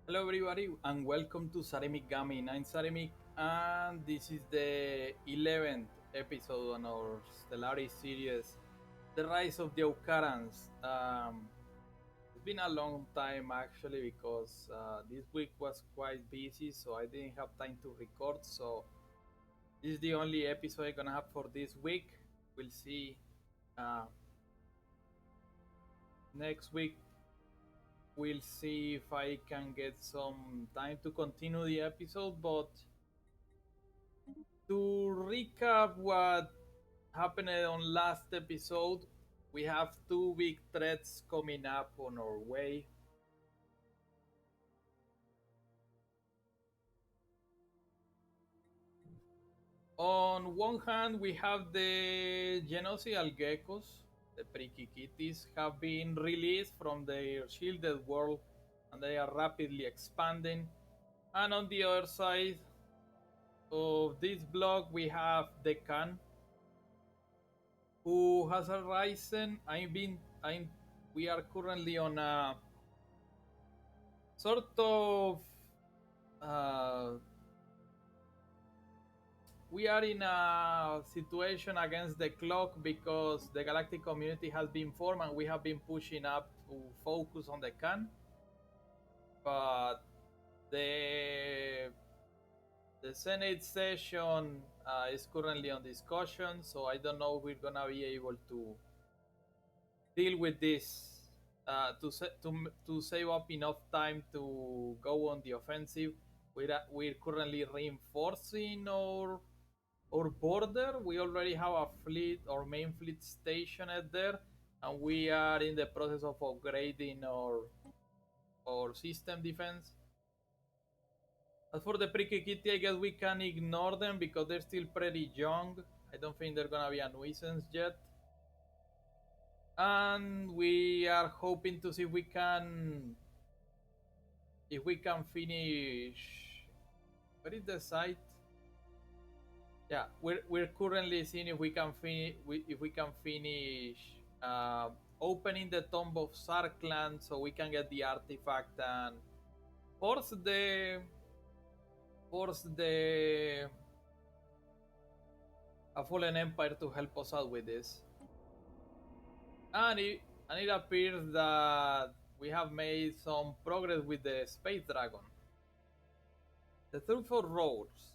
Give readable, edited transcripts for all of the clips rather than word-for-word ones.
Hello everybody and welcome to Saremic Gaming. I'm Saremic and this is the 11th episode on our Stellaris series, The Rise of the Aukarans. It's been a long time actually because this week was quite busy so I didn't have time to record, so this is the only episode I'm gonna have for this week. We'll see uh, next week. We'll see if I can get some time to continue the episode, but to recap what happened on last episode, we have two big threats coming up on our way. On one hand, we have the genocidal geckos, the Prikikitties, have been released from their shielded world and they are rapidly expanding. And on the other side of this block, we have the Khan, who has arisen. We are currently on a sort of uh, we are in a situation against the clock because the galactic community has been formed and we have been pushing up to focus on the Khan, but the the Senate session is currently on discussion, so I don't know if we're gonna be able to deal with this to save up enough time to go on the offensive. We're currently reinforcing our border. We already have a fleet, our main fleet stationed there, and we are in the process of upgrading our system defense. As for the Pricky Kitty, I guess we can ignore them because they're still pretty young. I don't think they're gonna be a nuisance yet. And we are hoping to see if we can finish. What is the site? Yeah, we're currently seeing if we can finish opening the tomb of Zarqlan so we can get the artifact and force the force the a fallen empire to help us out with this. And it appears that we have made some progress with the space dragon. The Thurford roars.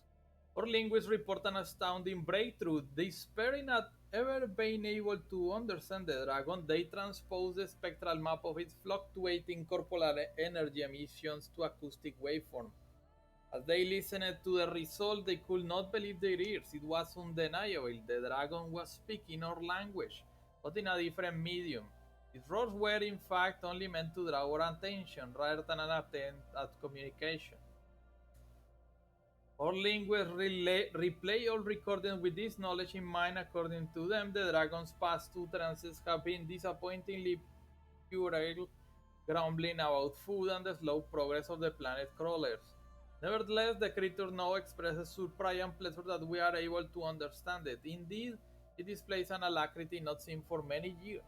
Our linguists report an astounding breakthrough. Despairing at ever being able to understand the dragon, they transpose the spectral map of its fluctuating corporal energy emissions to acoustic waveform. As they listened to the result, they could not believe their ears. It was undeniable. The dragon was speaking our language, but in a different medium. Its roars were, in fact, only meant to draw our attention rather than an attempt at communication. Our linguists replay all recordings with this knowledge in mind. According to them, the dragon's past two trances have been disappointingly puerile, grumbling about food and the slow progress of the planet crawlers. Nevertheless, the creature now expresses surprise and pleasure that we are able to understand it. Indeed, it displays an alacrity not seen for many years.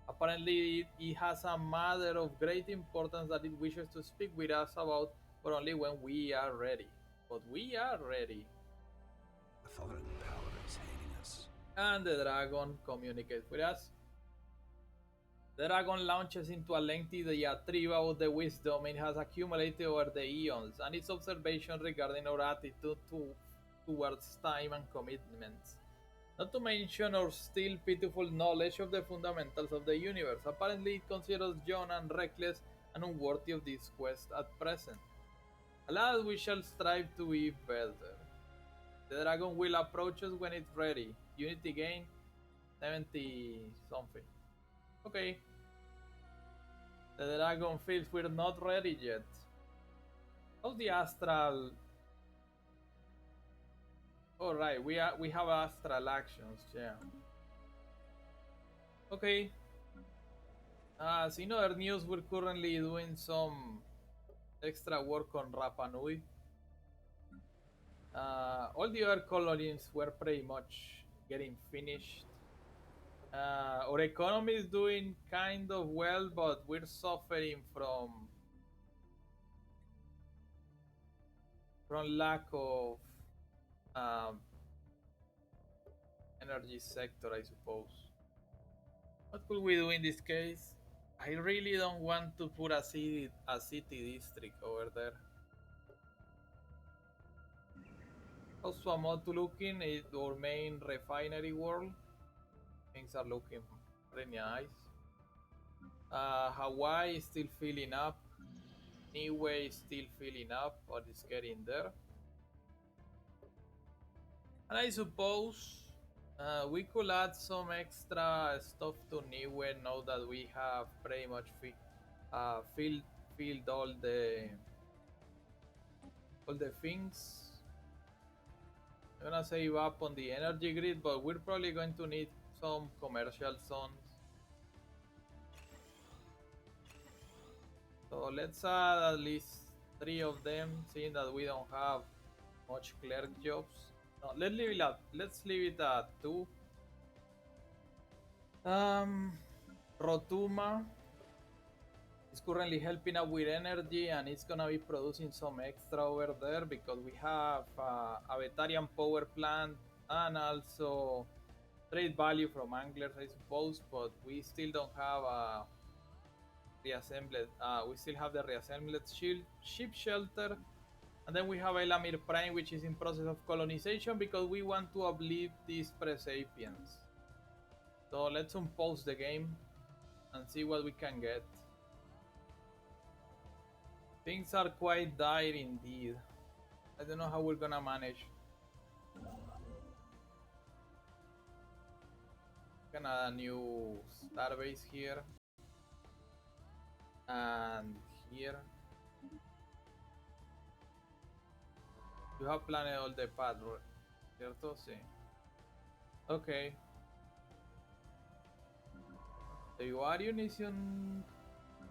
Apparently, it has a matter of great importance that it wishes to speak with us about, but only when we are ready. But we are ready. Aukaran power is hating us. And the dragon communicates with us. The dragon launches into a lengthy diatribe about the wisdom it has accumulated over the eons and its observation regarding our attitude towards time and commitments. Not to mention our still pitiful knowledge of the fundamentals of the universe. Apparently, it considers young and reckless and unworthy of this quest at present. Alas, we shall strive to be better. The dragon will approach us when it's ready. Unity gain 70 something. Okay. The dragon feels we're not ready yet. How's the astral? Alright, we have astral actions, yeah. Okay. As in other news, we're currently doing some extra work on Rapa Nui. All the other colonies were pretty much getting finished. Our economy is doing kind of well, but we're suffering from lack of um, energy sector, I suppose. What could we do in this case? I really don't want to put a city district over there. Also, a mod to look in is our main refinery world. Things are looking pretty nice. Hawaii is still filling up. Niue is still filling up, but it's getting there. And I suppose we could add some extra stuff to Niue now that we have pretty much filled all the things. I'm gonna save up on the energy grid, but we're probably going to need some commercial zones. So let's add at least 3 of them, seeing that we don't have much clerk jobs. No, let's leave it at 2. Rotuma is currently helping out with energy, and it's gonna be producing some extra over there because we have a Vetarian power plant and also trade value from anglers, I suppose, but we still don't have a reassembled. We still have the reassembled ship shelter, and then we have Elamir Prime, which is in process of colonization because we want to uplift these Presapiens. So let's unpause the game and see what we can get. Things are quite dire indeed. I don't know how we're gonna manage. Gonna add a new starbase here and here. You have planned all the path, ¿cierto? Sí. Okay. The Ivarian.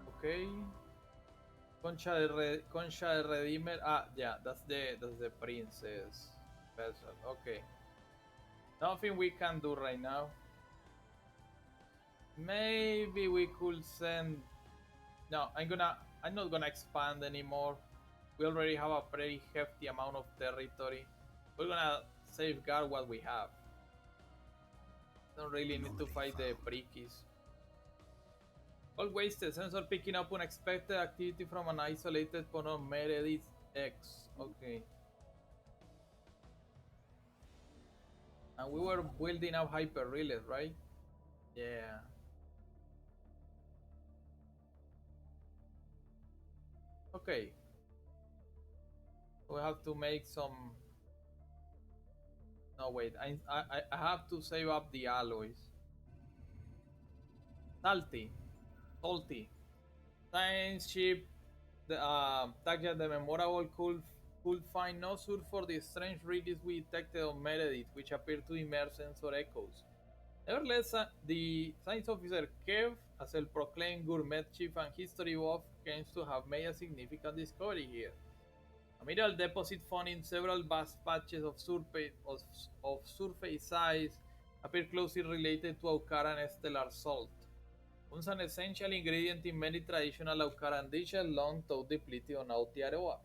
Okay. Concha de Redeemer. Ah, yeah, that's the princess vessel. Okay. Nothing we can do right now. Maybe we could send. No, I'm not gonna expand anymore. We already have a pretty hefty amount of territory. We're gonna safeguard what we have. Don't really need to fight the Prikis. All wasted. Sensor picking up unexpected activity from an isolated point on Meredith X. Okay. And we were building up hyper relays, right? Yeah. Okay. We have to make some. No, wait. I have to save up the alloys. Salty. Science ship. The memorable could find no source for the strange readings we detected on Meredith, which appear to emerge sensor echoes. Nevertheless, the science officer Kev, as a proclaimed gourmet chief and history buff, claims to have made a significant discovery here. A mineral deposit found in several vast patches of surface ice appear closely related to Aukaran stellar salt. Once an essential ingredient in many traditional Aukaran dishes, long thought depleted on Aotearoa.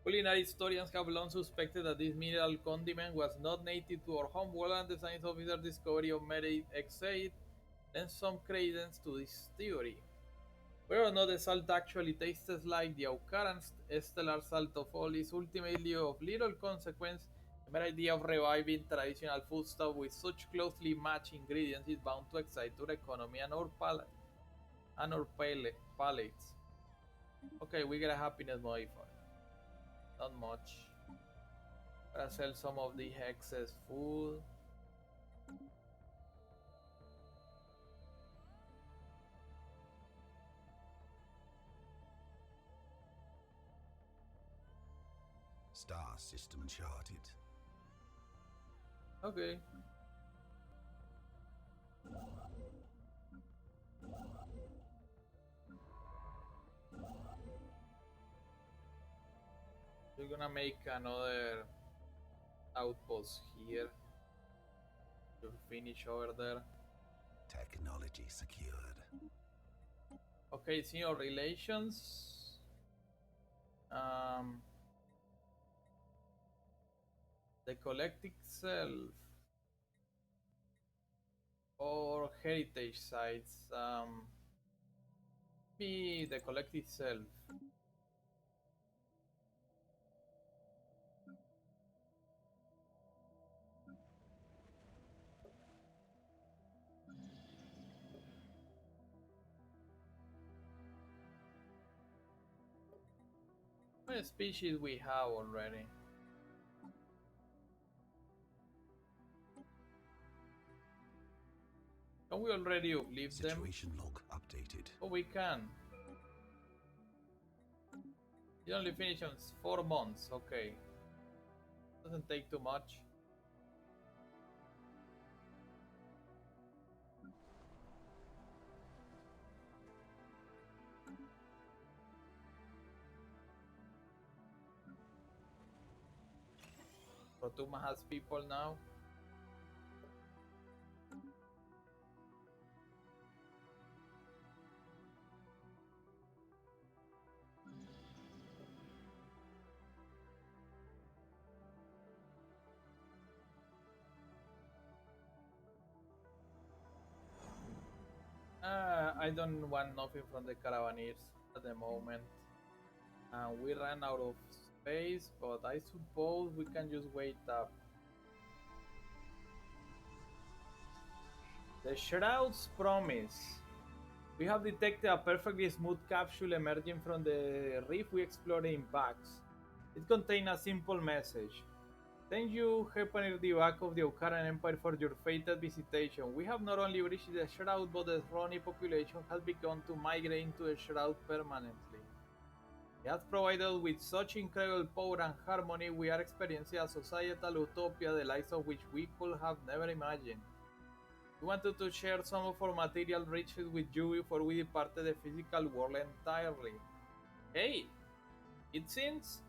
Culinary historians have long suspected that this mineral condiment was not native to our homeworld, and the science officer's discovery of Meredith X8 lends some credence to this theory. Whether or not the salt actually tastes like the Aukaran's stellar salt of all is ultimately of little consequence. The mere idea of reviving traditional foodstuff with such closely matched ingredients is bound to excite our economy and our palates. Okay, we get a happiness modifier. Not much. Gotta sell some of the excess food. Star system charted. Okay. We're gonna make another outpost here to finish over there. Technology secured. Okay, senior relations. Um, The collective self or heritage sites. Be the collective self. What species we have already? Can we already uplift them? Situation log updated. Oh, we can. You only finish on 4 months. Okay. Doesn't take too much. Rotuma has people now. I don't want nothing from the Caravaneers at the moment. We ran out of space, but I suppose we can just wait up. The Shroud's Promise. We have detected a perfectly smooth capsule emerging from the reef we explored in Pax. It contained a simple message. Thank you, Hepaner the back of the Aukaran Empire, for your fated visitation. We have not only reached the Shroud, but the Ronnie population has begun to migrate into the Shroud permanently. It has provided us with such incredible power and harmony, we are experiencing a societal utopia the likes of which we could have never imagined. We wanted to share some of our material riches with you before we departed the physical world entirely. Hey, it seems.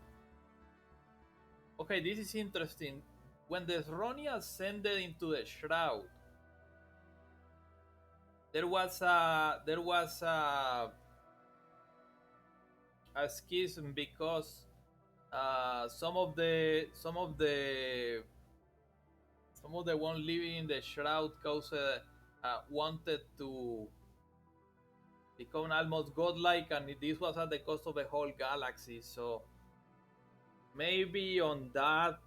Okay, this is interesting. When the Ronnie ascended into the Shroud, there was a schism because some of the one living in the Shroud cause wanted to become almost godlike, and this was at the cost of the whole galaxy. So maybe on that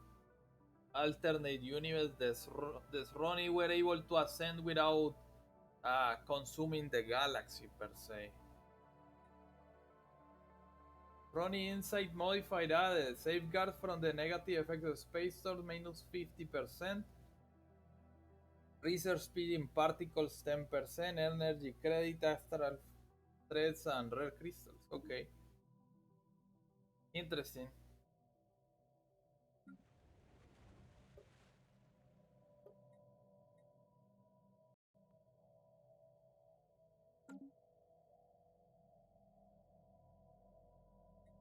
alternate universe, the Ronnie were able to ascend without consuming the galaxy per se. Ronnie Insight modified added safeguard from the negative effects of space storm minus 50%, research speed in particles 10%, energy credit, astral threads, and rare crystals. Okay, interesting.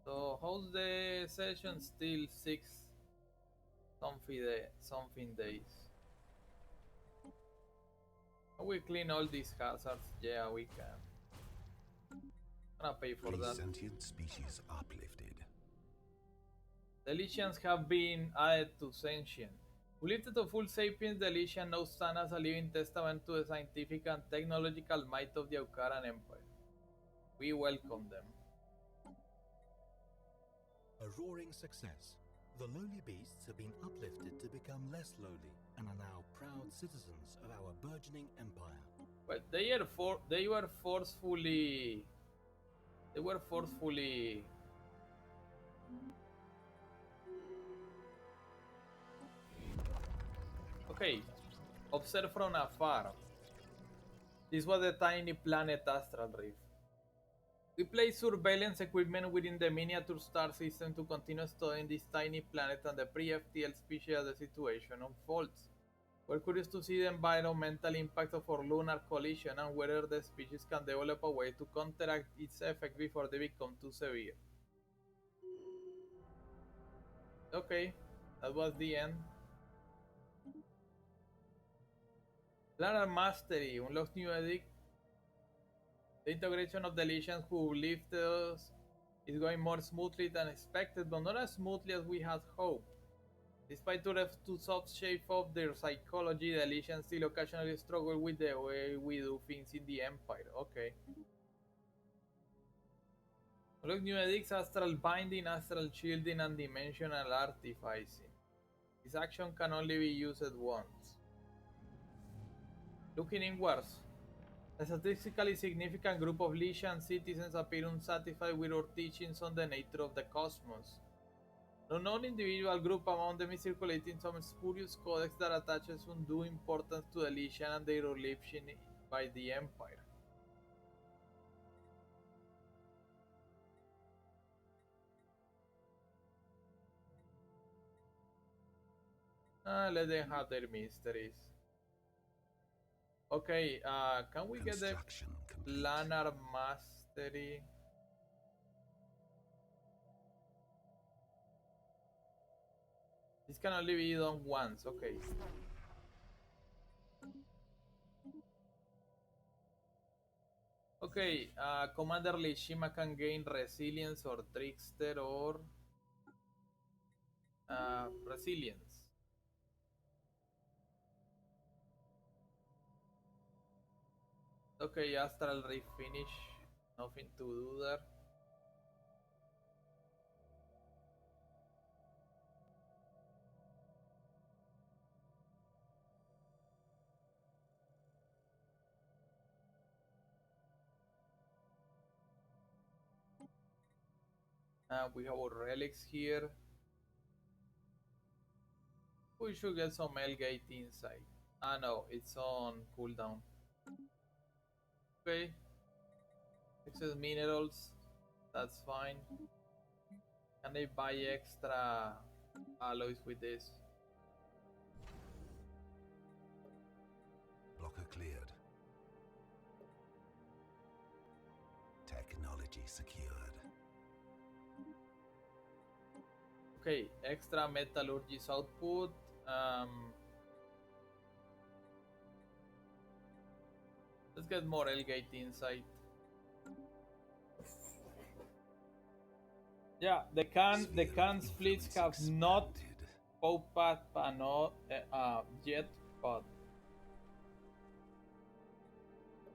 So how's the session? Still six something days. Can we clean all these hazards? Yeah, we can. I'm gonna pay for Please that. sentient species uplifted. Deletions have been added to sentient. Lifted to full sapiens, deletion now stand as a living testament to the scientific and technological might of the Aukaran Empire. We welcome them. A roaring success. The lowly beasts have been uplifted to become less lowly and are now proud citizens of our burgeoning empire. But they were forcefully okay. Observe from afar. This was the tiny planet Astral Reef. We placed surveillance equipment within the miniature star system to continue studying this tiny planet and the pre-FTL species as the situation unfolds. We're curious to see the environmental impact of our lunar collision and whether the species can develop a way to counteract its effect before they become too severe. Okay, that was the end. Planar Mastery unlocks new edict. The integration of deletions who lifted us is going more smoothly than expected, but not as smoothly as we had hoped. Despite to soft shape of their psychology, the Elysians still occasionally struggle with the way we do things in the Empire. Okay. Look, new edicts, astral binding, astral shielding, and dimensional artificing. This action can only be used once. Looking inwards, a statistically significant group of Lysian citizens appear unsatisfied with our teachings on the nature of the cosmos. An unknown individual group among them is circulating some spurious codex that attaches undue importance to the Lysian and their religion by the Empire. Let them have their mysteries. Okay, can we get the planar mastery? This can only be done once, okay. Okay, Commander Lishima can gain resilience or trickster or resilience. Okay, Astral Ray finish. Nothing to do there. We have our relics here. We should get some Elgate inside. Ah no, it's on cooldown. Okay. Excess minerals. That's fine. Can I buy extra alloys with this? Blocker cleared. Technology secured. Okay, extra metallurgist output. Let's get more Elgate inside. Yeah, the can splits have not popped yet, but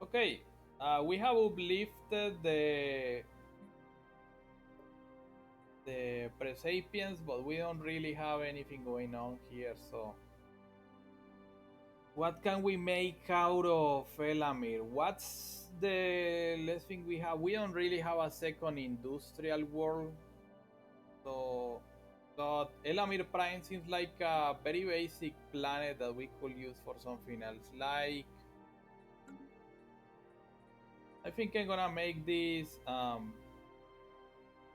okay. We have uplifted the Presapiens, but we don't really have anything going on here. So, what can we make out of Elamir? What's the last thing we have? We don't really have a second industrial world. So, but Elamir Prime seems like a very basic planet that we could use for something else. Like, I think I'm gonna make this.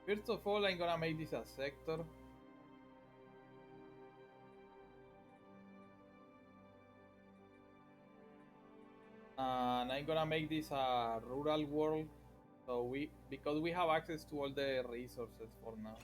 First of all, I'm gonna make this a sector. And I'm gonna make this a rural world. So because we have access to all the resources for now.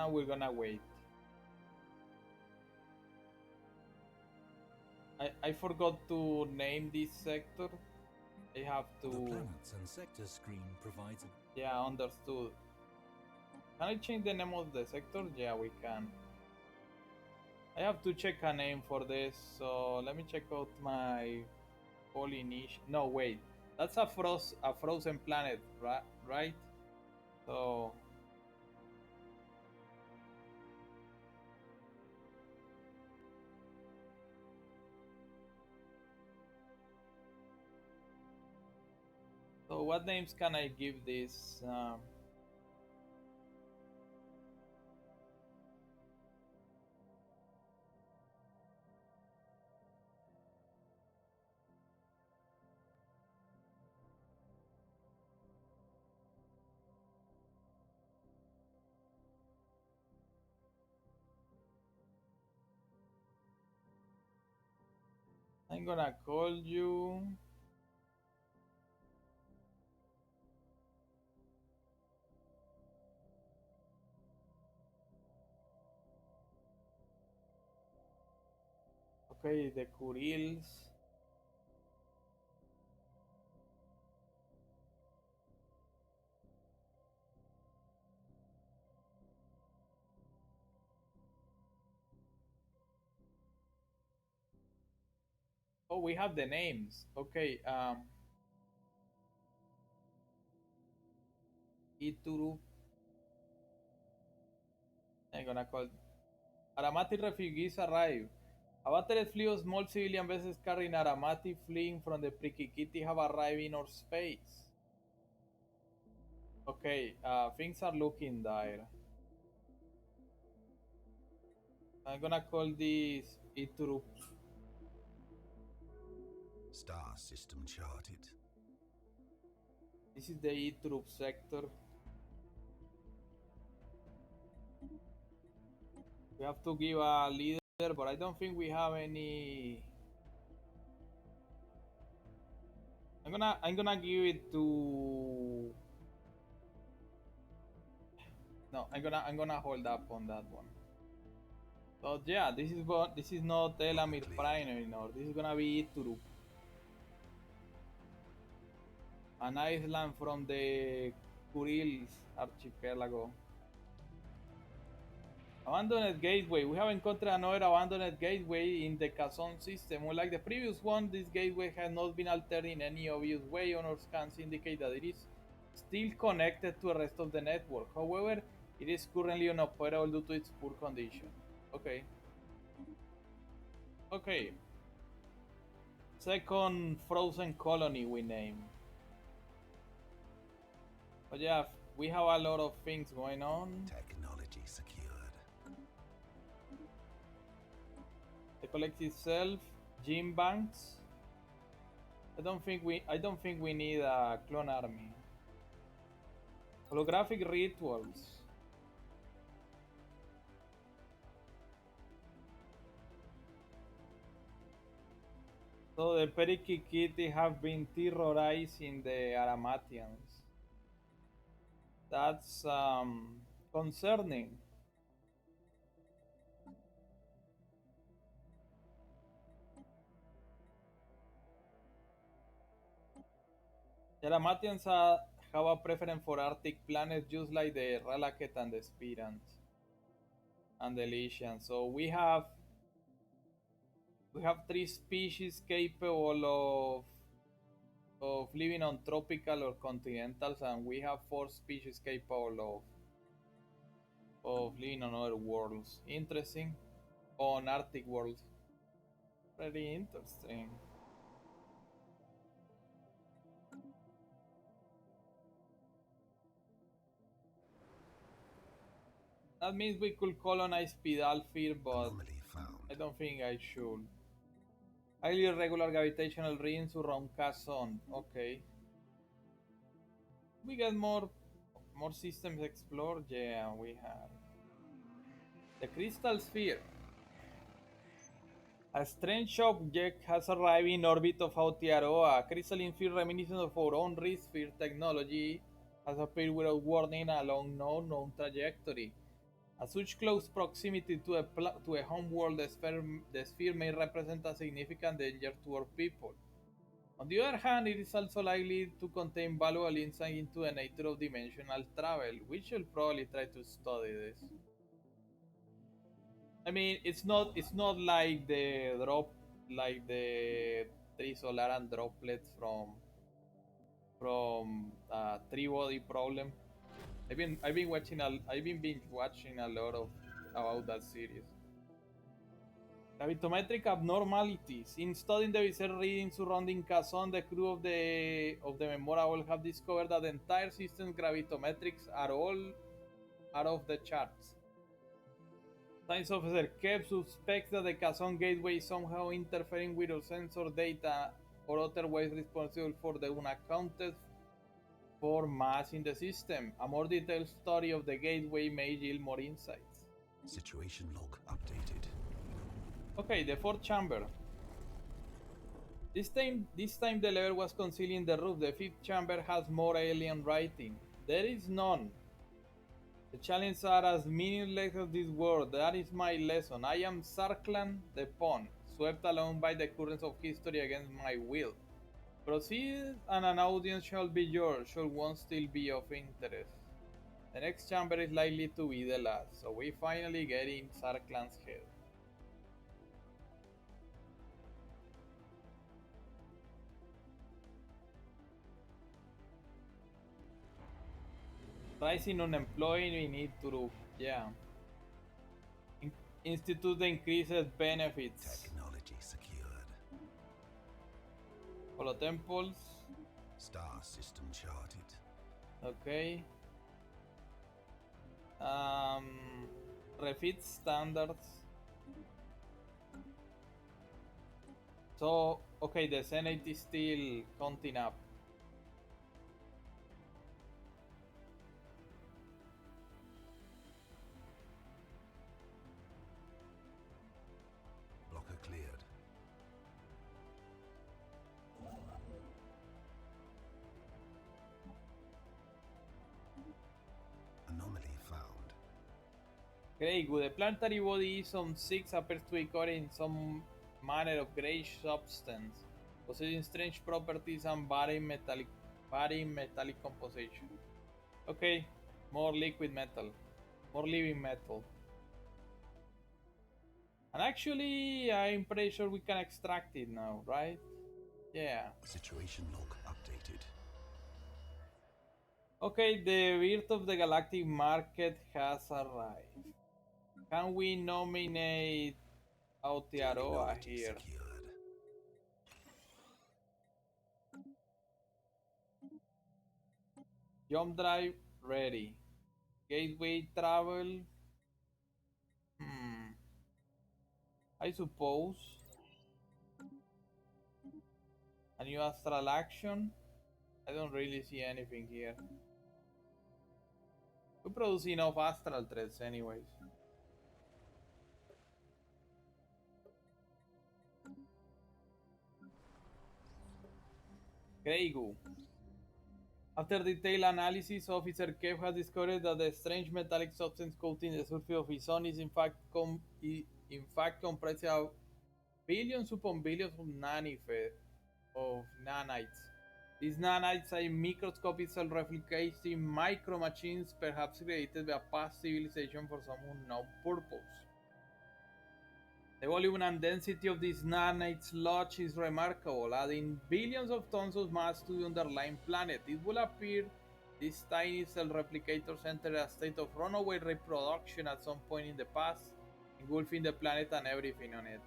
We're gonna wait. I forgot to name this sector. I have to. The planets and sector screen provides. Yeah, understood. Can I change the name of the sector? Yeah, we can. I have to check a name for this, so let me check out my Polynesian. No, wait, that's a frozen planet, right? So what names can I give this? I'm gonna call you. Okay, the Kurils. Oh, we have the names. Okay, Ituru. I'm gonna call Aramati refugees arrive. A battered fleet of small civilian vessels carrying Aramati fleeing from the Prikikiti have arrived in our space. Okay, things are looking dire. I'm gonna call this Ituru. Star system charted. This is the Ituru sector. We have to give a leader, but I don't think we have any. I'm gonna give it to. No, I'm gonna hold up on that one. So yeah, this is not Elamir Prime anymore. This is gonna be Ituru, an island from the Kurils archipelago. Abandoned gateway. We have encountered another abandoned gateway in the Kazon system. Unlike the previous one, this gateway has not been altered in any obvious way, and our scans indicate that it is still connected to the rest of the network. However, it is currently unoperable due to its poor condition. Okay. Okay. Second frozen colony we name. But yeah, we have a lot of things going on. Technology secured. The collective self, gym banks. I don't think we need a clone army. Holographic rituals. So the Perikikiti have been terrorizing the Aramatians. That's concerning. The Aramatians have a preference for Arctic planets, just like the Relaket and the Spirans and the Lycians. So we have three species capable of living on tropical or continentals, and we have four species capable of living on other worlds. Interesting. On Arctic worlds. Very interesting. That means we could colonize Pidalfir, but Anomaly found. I don't think I should. Highly irregular gravitational rings around Kazon. Okay. We get more systems explored. Yeah, we have the crystal sphere. A strange object has arrived in orbit of Aotearoa. A crystalline sphere reminiscent of our own Rift sphere technology has appeared without warning along no known trajectory. At such close proximity to a homeworld, the sphere may represent a significant danger to our people. On the other hand, it is also likely to contain valuable insight into the nature of dimensional travel. We should probably try to study this. I mean, it's not like the three Solaran droplets from Three Body Problem. I've been binge watching a lot of about that series. Gravitometric abnormalities. In studying the bizarre readings surrounding Kazon, the crew of the Memorable have discovered that the entire system's gravitometrics are all out of the charts. Science officer Kev suspects that the Kazon gateway is somehow interfering with our sensor data or otherwise responsible for the unaccounted for mass in the system. A more detailed study of the gateway may yield more insights. Situation log updated. Okay, the fourth chamber. This time the lever was concealed in the roof. The fifth chamber has more alien writing. There is none. The challenges are as meaningless as this world. That is my lesson. I am Zarqlan the Pawn. swept along by the currents of history against my will. Proceed, and an audience shall be yours, should one still be of interest. The next chamber is likely to be the last, so we finally get in Zarqlan's head. Rising unemployed, we need to do, yeah. Institute increases benefits. Technology secured. Holo temples. Star system charted. Okay. Refit standards. So, okay, the Senate is still counting up. Blocker cleared. Anomaly found. Very good. The planetary body is on 6 appears to be covered in some manner of greyish substance, possessing strange properties and varying metallic composition. Okay, more liquid metal, more living metal. And actually, I'm pretty sure we can extract it now, right? Yeah. Situation log updated. Okay, the birth of the galactic market has arrived. Can we nominate Aotearoa Technology here? secured. Jump drive ready. Gateway travel. I suppose. A new astral action. I don't really see anything here. We produce enough astral threads anyways. Greigu. After detailed analysis, Officer Kev has discovered that the strange metallic substance coating the surface of his sun is in fact comprised of billions upon billions of nanites. These nanites are microscopic self-replicating micro machines, perhaps created by a past civilization for some unknown purpose. The volume and density of these nanites lodge is remarkable, adding billions of tons of mass to the underlying planet. It will appear these tiny cell replicators entered a state of runaway reproduction at some point in the past, engulfing the planet and everything on it.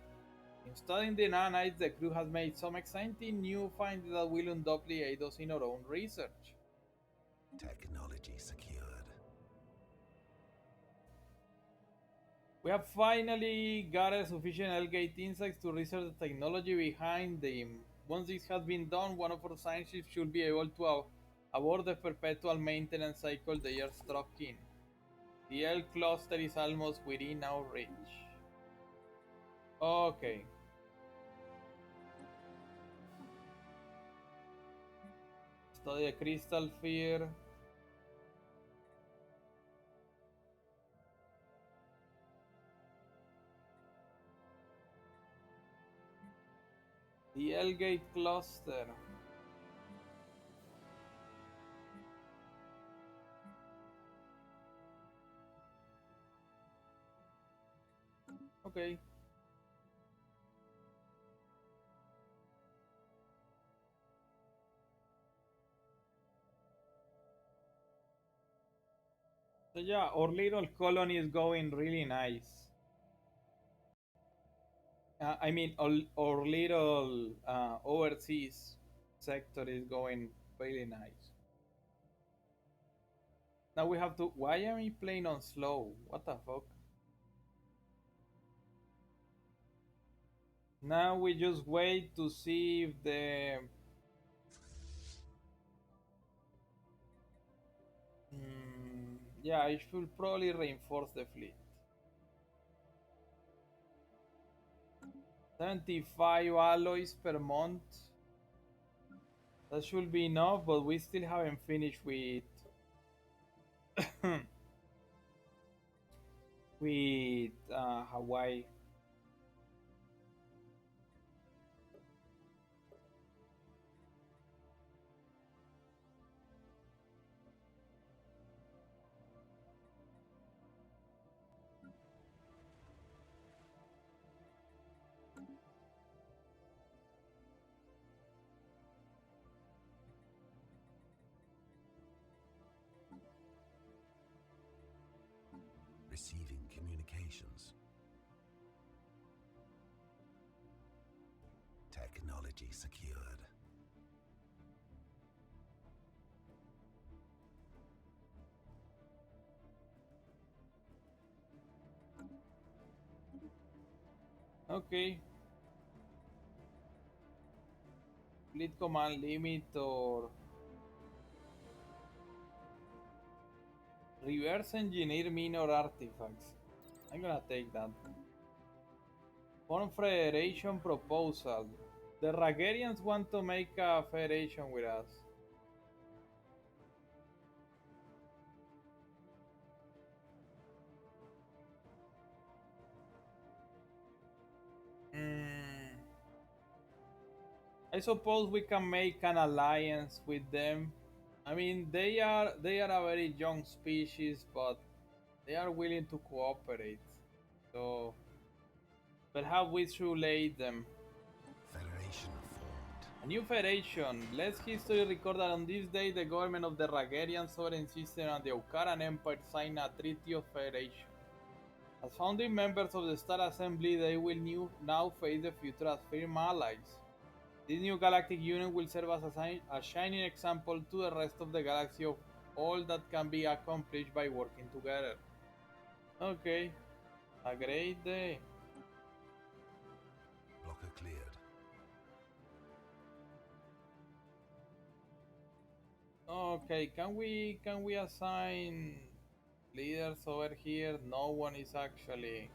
In studying the nanites, the crew has made some exciting new findings that will undoubtedly aid us in our own research. Technology secured. We have finally gathered sufficient L-Gate insights to research the technology behind them. Once this has been done, one of our scientists should be able to abort the perpetual maintenance cycle they are stuck in. The L cluster is almost within our reach. Okay. Study the crystal sphere. The L-Gate cluster. Okay. So yeah, our little colony is going really nice. I mean, our little overseas sector is going really nice. Now we have to. Why am I playing on slow? What the fuck? Now we just wait to see if the. Yeah, I should probably reinforce the fleet. 75 alloys per month. That should be enough, but we still haven't finished with with Hawaii. Receiving communications. Technology secured. Okay. Fleet command limit or reverse engineer minor artifacts. I'm gonna take that. Confederation proposal. The Ragarians want to make a federation with us. I suppose we can make an alliance with them. I mean, they are a very young species, but they are willing to cooperate. So perhaps we should aid them. Federation formed. A new federation. Let's history record that on this day the government of the Ragarian sovereign system and the Aukaran Empire signed a treaty of federation. As founding members of the Star Assembly, they will now face the future as firm allies. This new galactic union will serve as a shining example to the rest of the galaxy of all that can be accomplished by working together. Okay, a great day. Blocker cleared. Okay, can we assign leaders over here? No one is actually.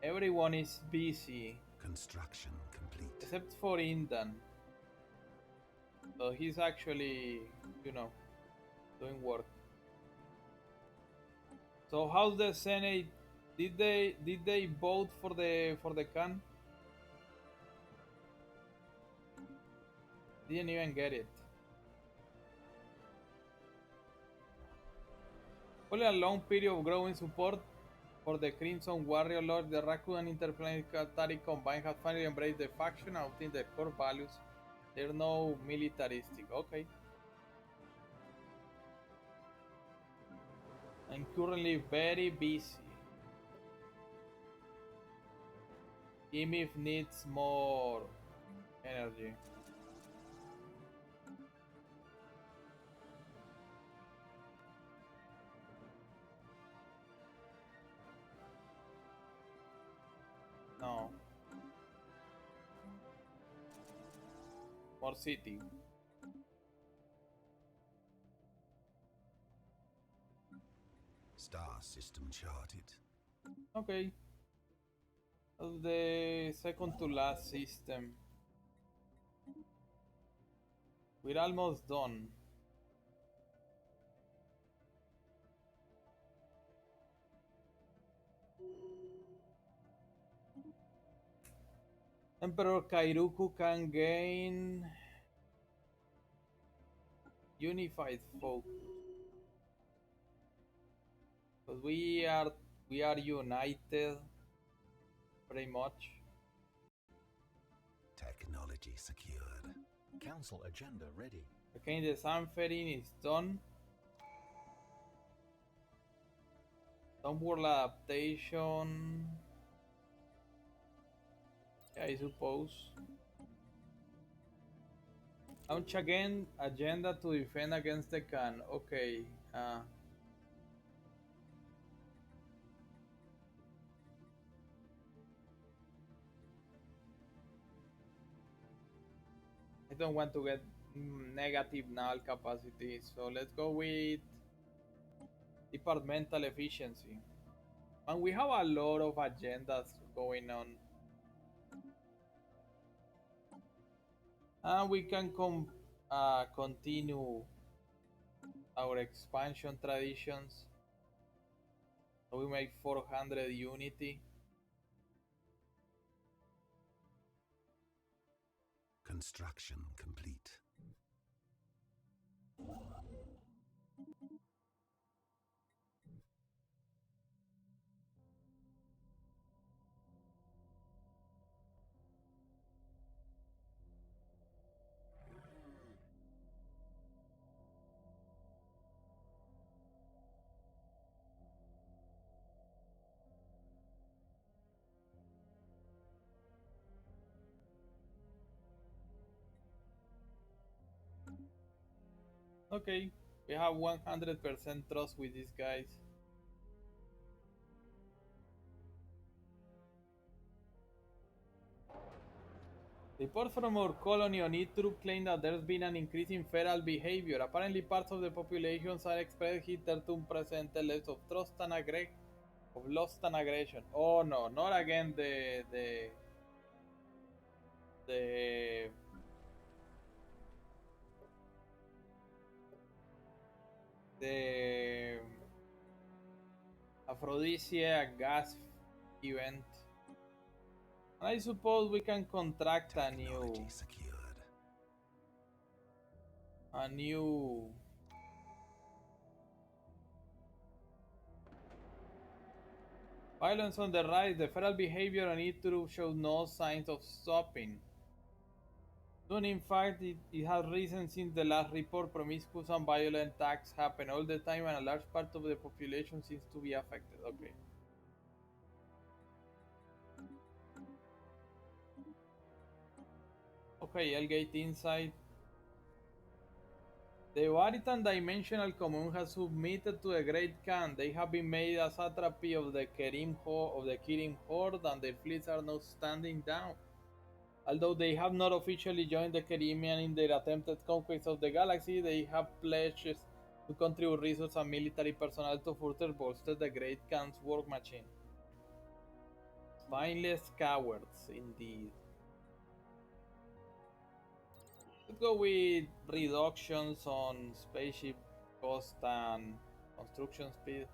Everyone is busy. Construction complete. Except for Indan. So he's actually, doing work. So how's the Senate? Did they vote for the Khan? Didn't even get it. Following a long period of growing support for the Crimson Warrior Lord, the Raccoon and Interplanetary Combine have finally embraced the faction out in their core values. They're no militaristic. Okay. I'm currently very busy. EMIF needs more energy. No. More city. Star system charted. Okay. That's the second to last system. We're almost done. Emperor Kairuku can gain unified focus. Because we are united pretty much. Technology secured. Council agenda ready. Okay, the Sanferin is done. Some world adaptation. Yeah, I suppose. Launch again agenda to defend against the Khan. Okay. I don't want to get negative null capacity, so let's go with departmental efficiency. And we have a lot of agendas going on. And we can continue our expansion traditions. So we make 400 unity. Construction complete. Okay, we have 100% trust with these guys. Reports from our colony on Itru claim that there's been an increase in feral behavior. Apparently, parts of the populations are expressed hitherto present less of trust and of lost and aggression. Oh no, not again the the aphrodisiac gas event. And I suppose we can contract Technology secured. a new violence on the rise. The feral behavior on Ituru shows no signs of stopping. Soon, in fact, it has risen since the last report. Promiscuous and violent acts happen all the time, and a large part of the population seems to be affected. Okay. Okay, Elgate Insight. The Waritan Dimensional Commune has submitted to the Great Khan. They have been made a satrapy of the Kirim Horde, and their fleets are now standing down. Although they have not officially joined the Kerimian in their attempted conquest of the galaxy, they have pledged to contribute resources and military personnel to further bolster the Great Khan's work machine. Spineless cowards, indeed. Let's go with reductions on spaceship cost and construction speed.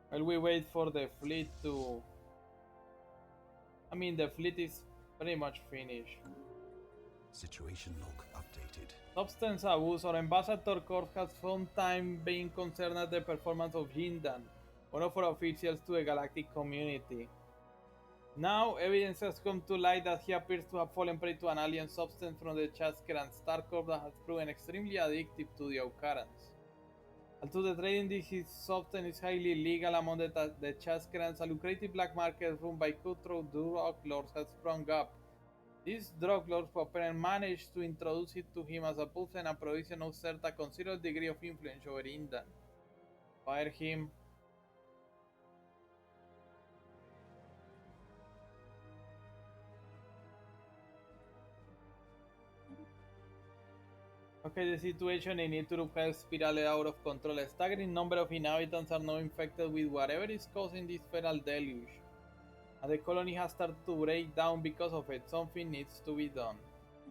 While we wait for the fleet to... I mean, the fleet is pretty much finished. Situation log updated. Substance abuse. Our ambassador corps has some time been concerned at the performance of Jindan, one of our officials to the galactic community. Now, evidence has come to light that he appears to have fallen prey to an alien substance from the Chaskeran Star Corps that has proven extremely addictive to the Aukarans. Although the trade in this substance is highly legal among the Chaskerans, a lucrative black market run by cutthroat drug lords has sprung up. These drug lords apparently managed to introduce it to him as a poison and provision of exert a considerable degree of influence over Indan. Fire him. Okay, the situation in Iturup has spiraled out of control. A staggering number of inhabitants are now infected with whatever is causing this feral deluge. And the colony has started to break down because of it. Something needs to be done.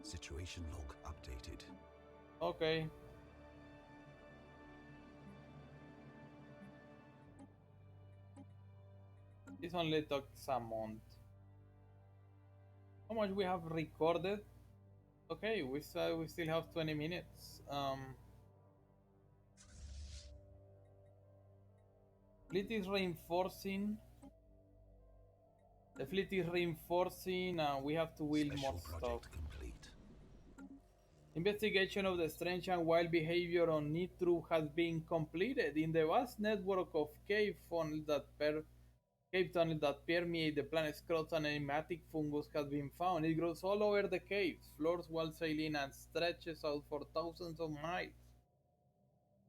Situation log updated. Okay. This only takes a month. How much we have recorded? Okay, we still have 20 minutes. Fleet is reinforcing. The fleet is reinforcing, and we have to wield more stuff. Complete. Investigation of the strange and wild behavior on Nitru has been completed. In the vast network of cave tunnels that permeate the planet's crust, an enigmatic fungus has been found. It grows all over the caves, floors, walls, ceiling, and stretches out for thousands of miles.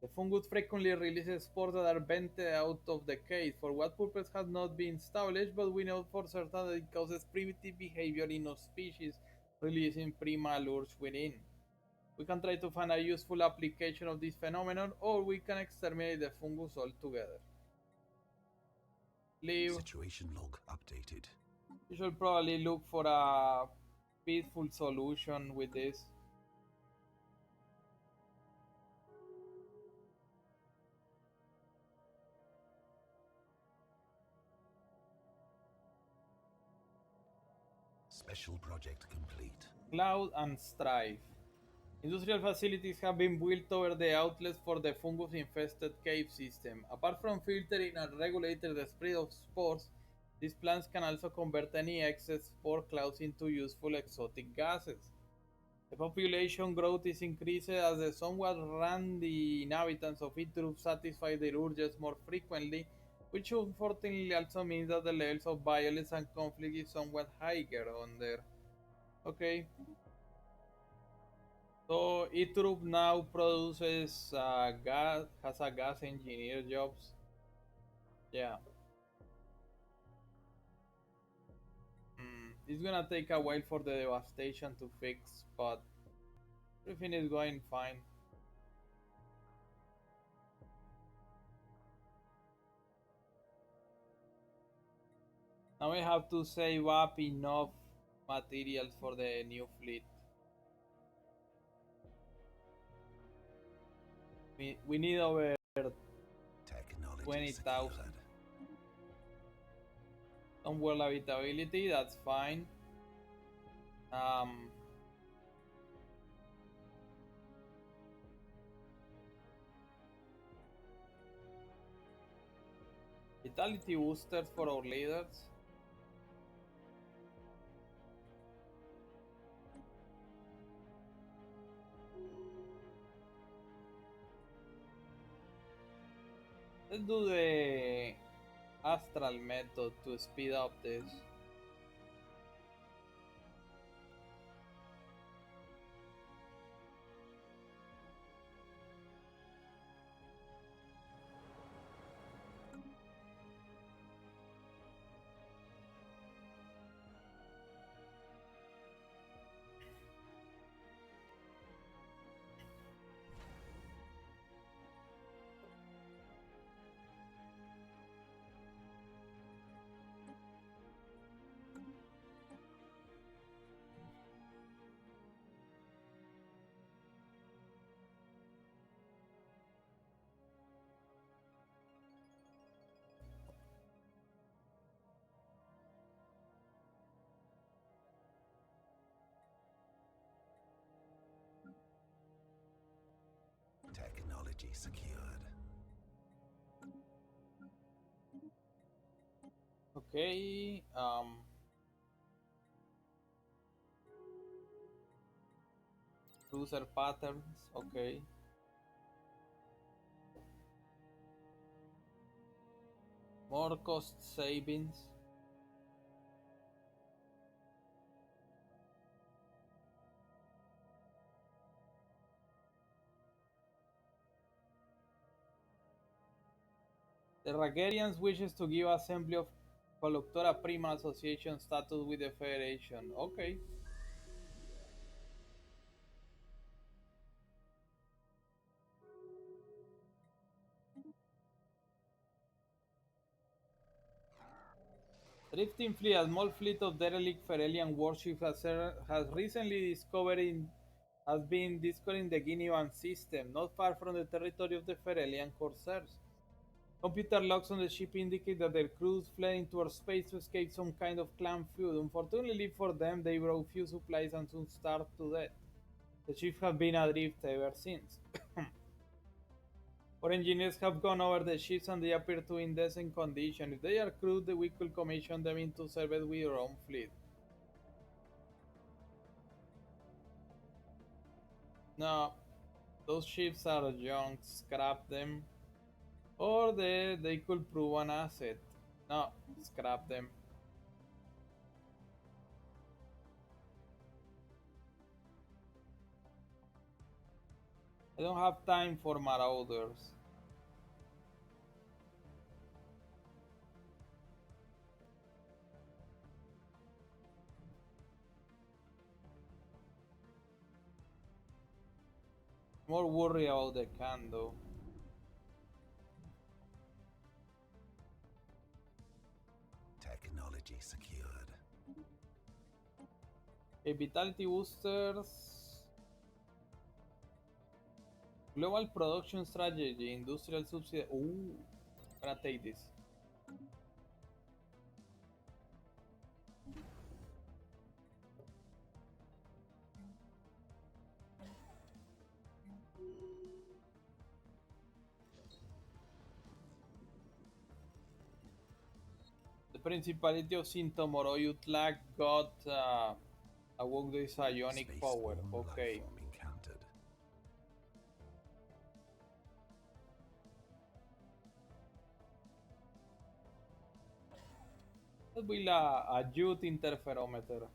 The fungus frequently releases spores that are vented out of the cave. For what purpose has not been established, but we know for certain that it causes primitive behavior in our species, releasing prima lures within. We can try to find a useful application of this phenomenon, or we can exterminate the fungus altogether. Leave. Situation log updated. You should probably look for a peaceful solution with this. Special project complete. Cloud and Strife. Industrial facilities have been built over the outlets for the fungus-infested cave system. Apart from filtering and regulating the spread of spores, these plants can also convert any excess spore clouds into useful exotic gases. The population growth is increasing as the somewhat randy inhabitants of Itrup satisfy their urges more frequently, which unfortunately also means that the levels of violence and conflict is somewhat higher on there. Okay. So Itrup now produces gas, has a gas engineer jobs. Yeah. It's gonna take a while for the devastation to fix, but everything is going fine. Now we have to save up enough materials for the new fleet. We need over Technology 20,000. secured. Some world habitability, that's fine. Um, Vitality boosters for our leaders. Let's do the astral method to speed up this. Technology secured. Okay. Cruiser patterns. Okay. More cost savings. The Ragarians wishes to give assembly of Collectora Prima Association status with the Federation. Okay. Drifting Fleet, a small fleet of derelict Ferelian warships has recently has been discovered in the Guinean system, not far from the territory of the Ferelian corsairs. Computer logs on the ship indicate that their crews fled into our space to escape some kind of clan feud. Unfortunately for them, they brought few supplies and soon starved to death. The ship has been adrift ever since. Our engineers have gone over the ships and they appear to be in decent condition. If they are crewed, we could commission them into service with our own fleet. No, those ships are junk, scrap them. Or they could prove an asset. No, scrap them. I don't have time for marauders. More worry about the can though. Technology secured. Okay, vitality boosters. Global production strategy, industrial subsidy. Ooh, I'm gonna take this. The Principality of Sintomoro got awoke this ionic power. Spaceborne Okay. lifeform encountered. That will a youth interferometer.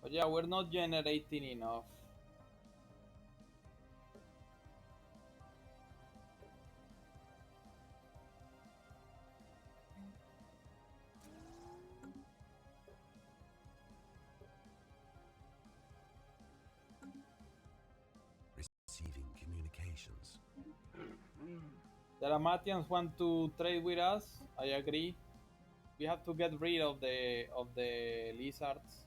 But yeah, we're not generating enough. Receiving communications. The Ramatians want to trade with us. I agree. We have to get rid of the lizards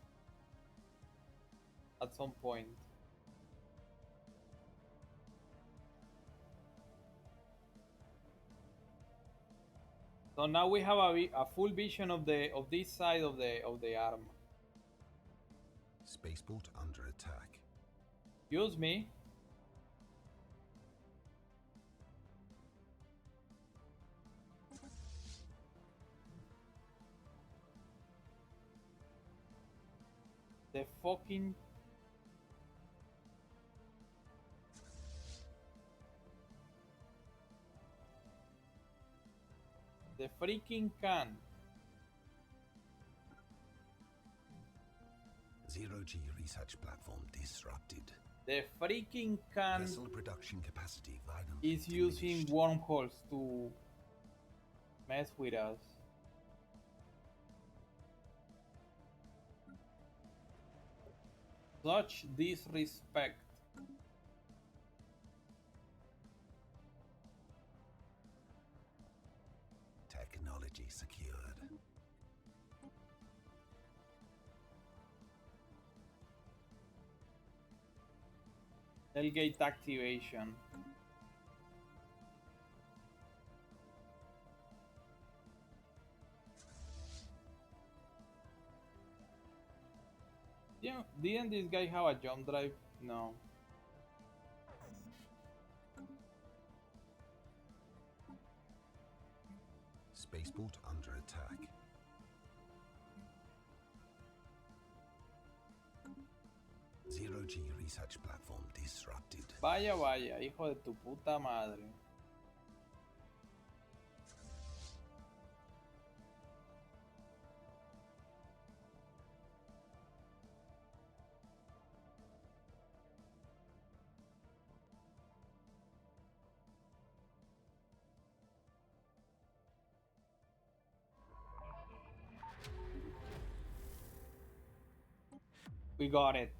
at some point. So now we have a full vision of this side of the arm. Spaceport under attack. Excuse me. The fucking the freaking can. Zero-G research platform disrupted. The freaking can Vessel production capacity violently is using diminished. wormholes to mess with us. Such disrespect. Technology secured. Tailgate activation. Yeah, didn't this guy have a jump drive? No. Spaceport under attack. Zero-G research platform disrupted. Vaya, vaya, hijo de tu puta madre. We got it.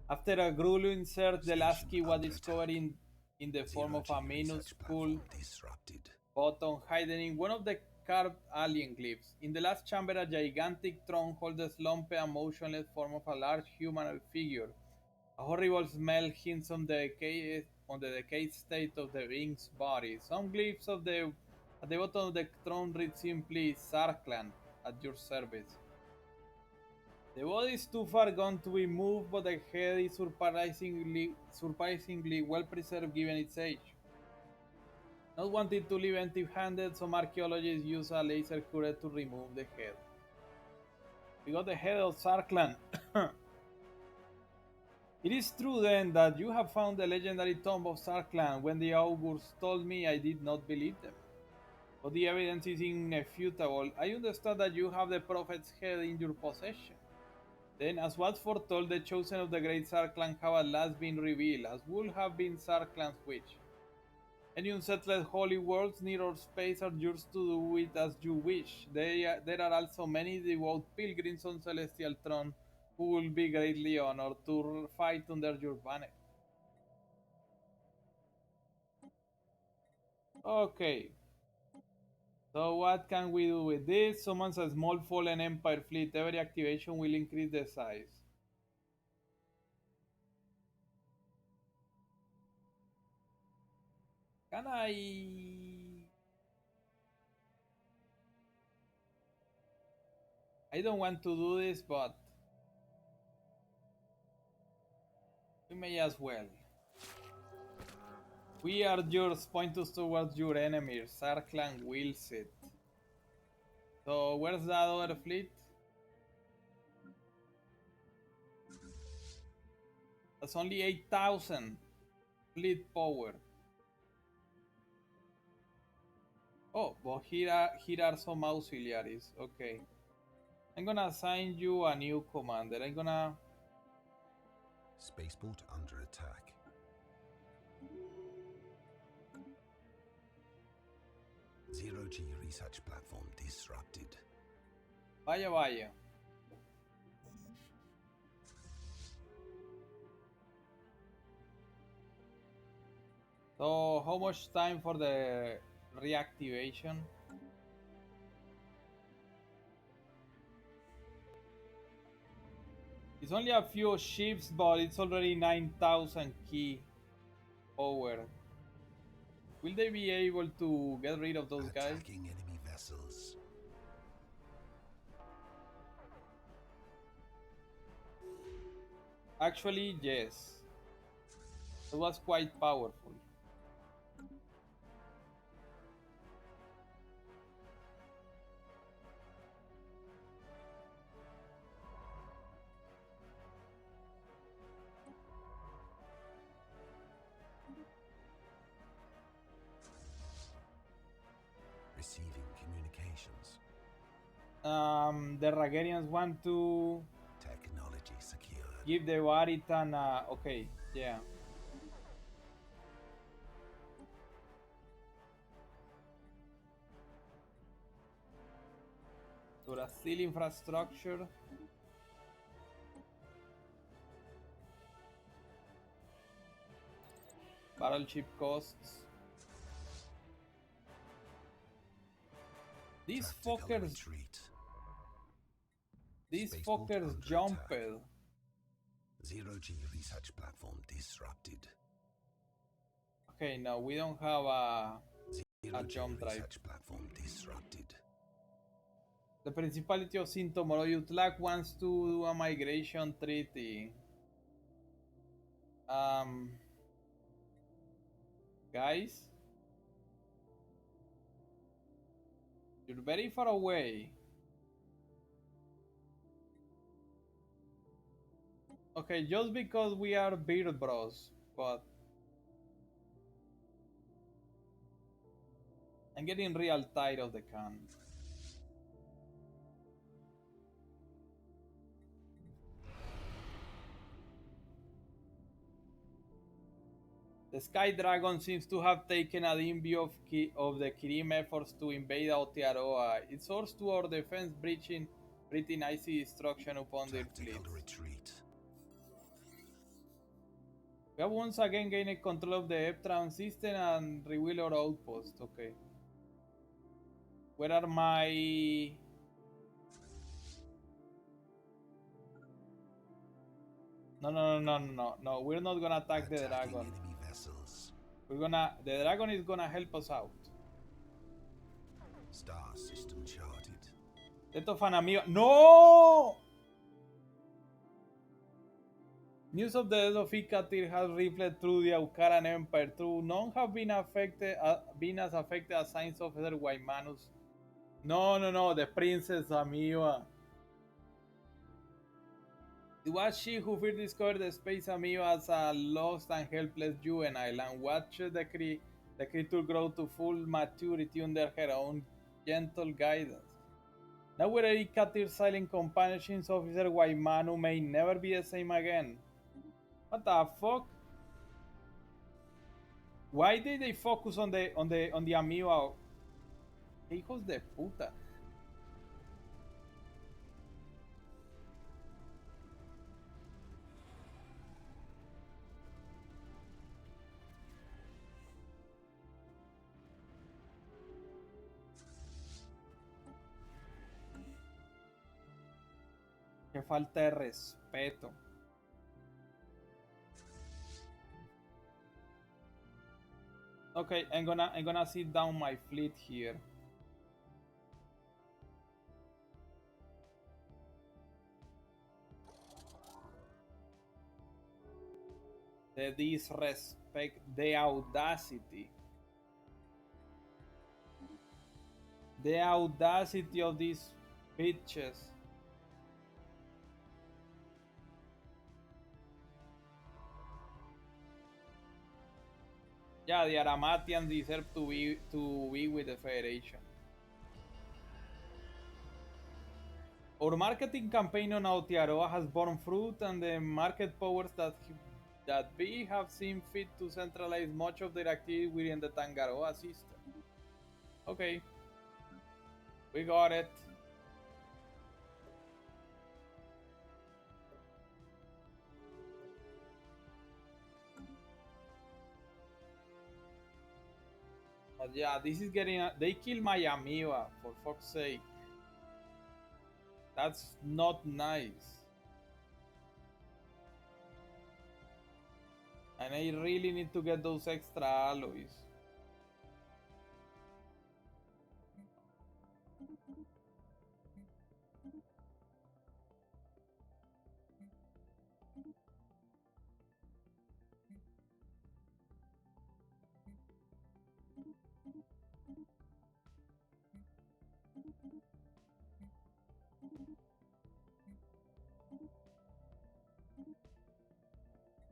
After a grueling search, the last key was discovered in the form of a Zero-G research minuscule platform disrupted. button hidden in one of the carved alien glyphs. In the last chamber, a gigantic throne holds the slumped and motionless form of a large humanoid figure. A horrible smell hints on the decayed state of the being's body. Some glyphs at the bottom of the throne read simply Zarqlan at your service. The body is too far gone to be moved, but the head is surprisingly well preserved given its age. Not wanting to leave empty-handed, some archaeologists use a laser cutter to remove the head. We got the head of Zarqlan. It is true then that you have found the legendary tomb of Zarqlan. When the augurs told me, I did not believe them. But the evidence is irrefutable. I understand that you have the prophet's head in your possession. Then, as was foretold, the chosen of the great Zarqlan have at last been revealed, as would have been Zarqlan's wish. Any unsettled holy worlds near our space are yours to do with as you wish. There are also many devout pilgrims on Celestial Throne who will be greatly honored to fight under your banner. Okay, so what can we do with this? Summons a small fallen Empire fleet. Every activation will increase the size. Can I don't want to do this, but we may as well. We are yours, point us towards your enemies. Zarqlan wills it. So where's that other fleet? That's only 8,000 fleet power. Oh, but here are some auxiliaries. Okay. I'm gonna assign you a new commander. I'm gonna... Spaceport under attack. Zero-G research platform disrupted. Vaya, vaya. So, how much time for the reactivation? It's only a few ships, but it's already 9,000 key power. Will they be able to get rid of those guys? Attacking enemy vessels. Actually, yes. It was quite powerful. Receiving communications. The Ragarians want to Technology secured. give the Waritan okay, yeah. To the steel infrastructure. Battleship costs. These Tactical fuckers, retreat. these Spaceport fuckers under jumped. attack. Zero-G research platform disrupted. Okay, no, we don't have a Zero-G jump drive. research platform disrupted. The Principality of Sintomoroyutlak wants to do a migration treaty. Guys, you're very far away. Okay, just because we are beard bros, but I'm getting real tired of the can. The Sky Dragon seems to have taken a dim view of the Kirim efforts to invade Aotearoa. It soars to our defense, breaching icy destruction upon their Tactical fleets. retreat. We have once again gained control of the Eptram system and reveal our outpost. Okay. Where are my... No. We're not gonna attack the Attacking dragon. enemy vessels. The dragon is gonna help us out. Star system charted. Death of an amigo. No! News of the death of Ikatir has rifled through the Aukaran Empire. True, none have been as affected as Science Officer Guaymanus. No, the Princess Amiba. It was she who first discovered the space amoeba as a lost and helpless juvenile and watched the creature grow to full maturity under her own gentle guidance. Now with Erikatir's silent companionship, Officer Waimanu may never be the same again. What the fuck? Why did they focus on the amoeba? Hijos de puta. Qué falta de respeto. Okay, I'm gonna sit down my fleet here. The disrespect, the audacity. The audacity of these bitches. Yeah, the Aramatians deserve to be with the Federation. Our marketing campaign on Aotearoa has borne fruit, and the market powers that be have seen fit to centralize much of their activity within the Tangaroa system. Okay, we got it. But yeah, this is getting. They killed my Amiibo, for fuck's sake. That's not nice. And I really need to get those extra alloys.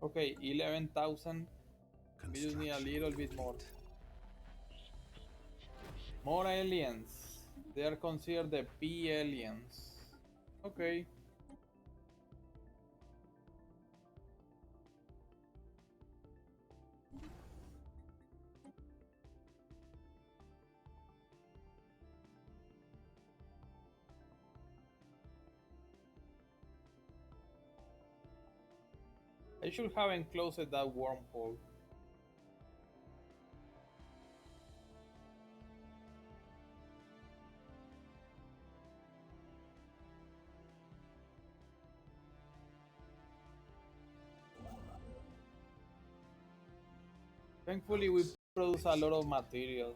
Okay, 11,000. We just need a little bit more. More aliens. They are considered the P aliens. Okay. I should have enclosed that wormhole. Thankfully, we produce a lot of material.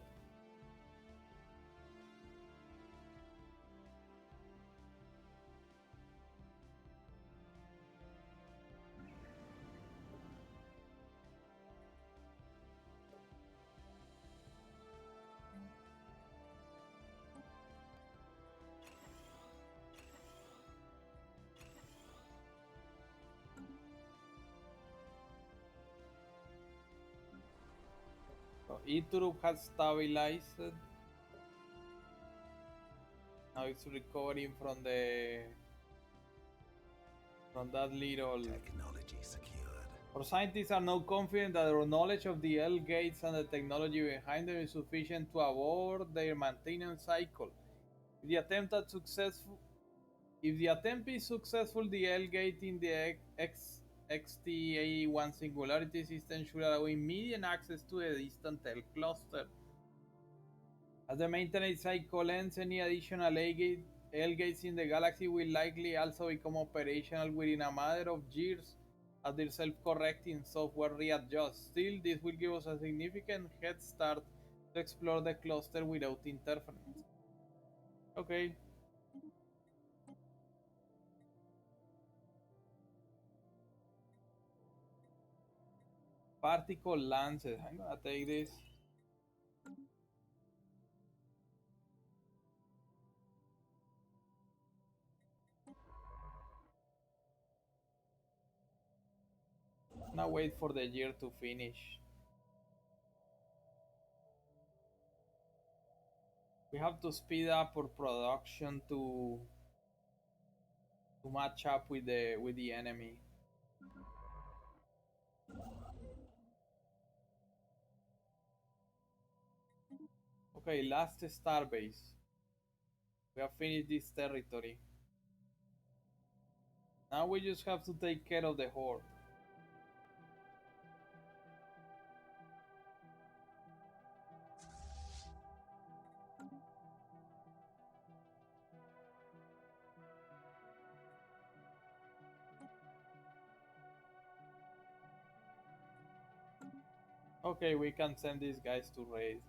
So Iturup has stabilized. Now it's recovering from that little. Technology secured. Our scientists are now confident that our knowledge of the L gates and the technology behind them is sufficient to abort their maintenance cycle. If the attempt is successful, the L gate in the XTA1 singularity system should allow immediate access to the distant L cluster. As the maintenance cycle ends, any additional L gates in the galaxy will likely also become operational within a matter of years as their self-correcting software readjusts. Still, this will give us a significant head start to explore the cluster without interference. Okay. Particle lances. I'm gonna take this. Now wait for the year to finish. We have to speed up our production to match up with the enemy. Okay, last starbase. We have finished this territory. Now we just have to take care of the horde. Okay, we can send these guys to raid.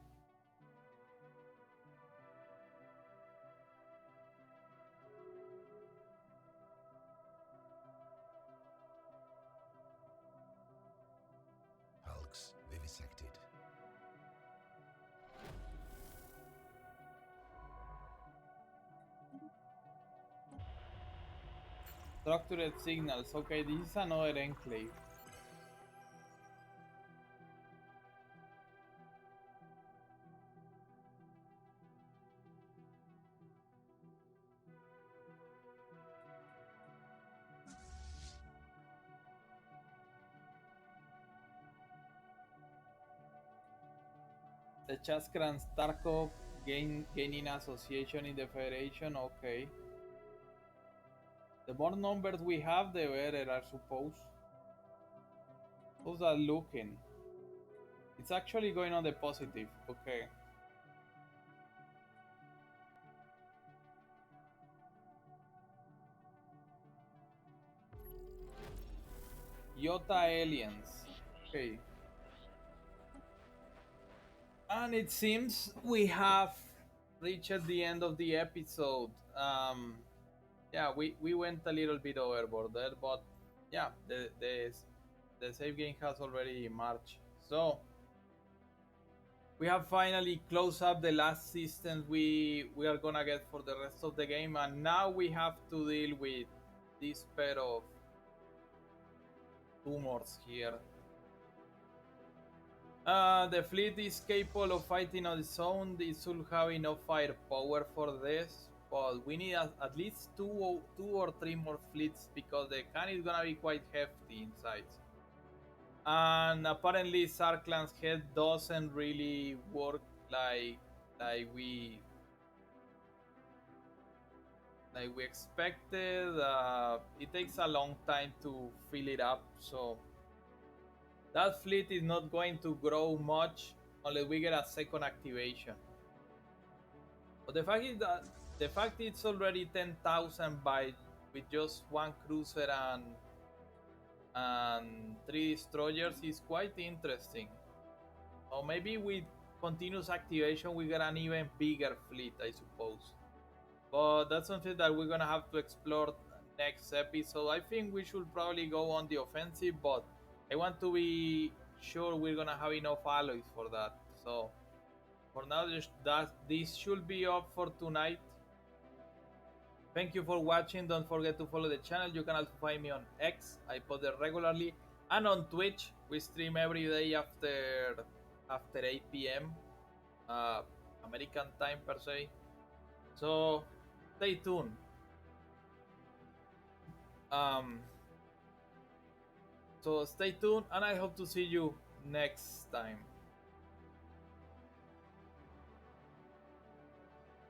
Hulks vivisected. Structured signals. Okay, this is another enclave. The Chaskran Starkov gaining association in the Federation. Okay. The more numbers we have, the better, I suppose. How's that looking? It's actually going on the positive. Okay. Yota aliens. Okay. And it seems we have reached the end of the episode. Yeah, we went a little bit overboard there, but yeah, the save game has already marched. So we have finally closed up the last systems we are gonna get for the rest of the game, and now we have to deal with this pair of tumors here. The fleet is capable of fighting on its own. It should have enough firepower for this, but we need at least two or three more fleets because the can is gonna be quite hefty in size. And apparently, Zarqlan's head doesn't really work like like we like we expected. It takes a long time to fill it up, so that fleet is not going to grow much unless we get a second activation. But the fact is that the fact it's already 10,000 by with just one cruiser and three destroyers is quite interesting. Or maybe with continuous activation we get an even bigger fleet, I suppose. But that's something that we're gonna have to explore next episode. I think we should probably go on the offensive, but I want to be sure we're gonna have enough alloys for that. So for now, this should be up for tonight. Thank you for watching. Don't forget to follow the channel. You can also find me on X. I post there regularly, and on Twitch. We stream every day after 8 p.m. American time per se. So stay tuned. Um, so stay tuned, and I hope to see you next time.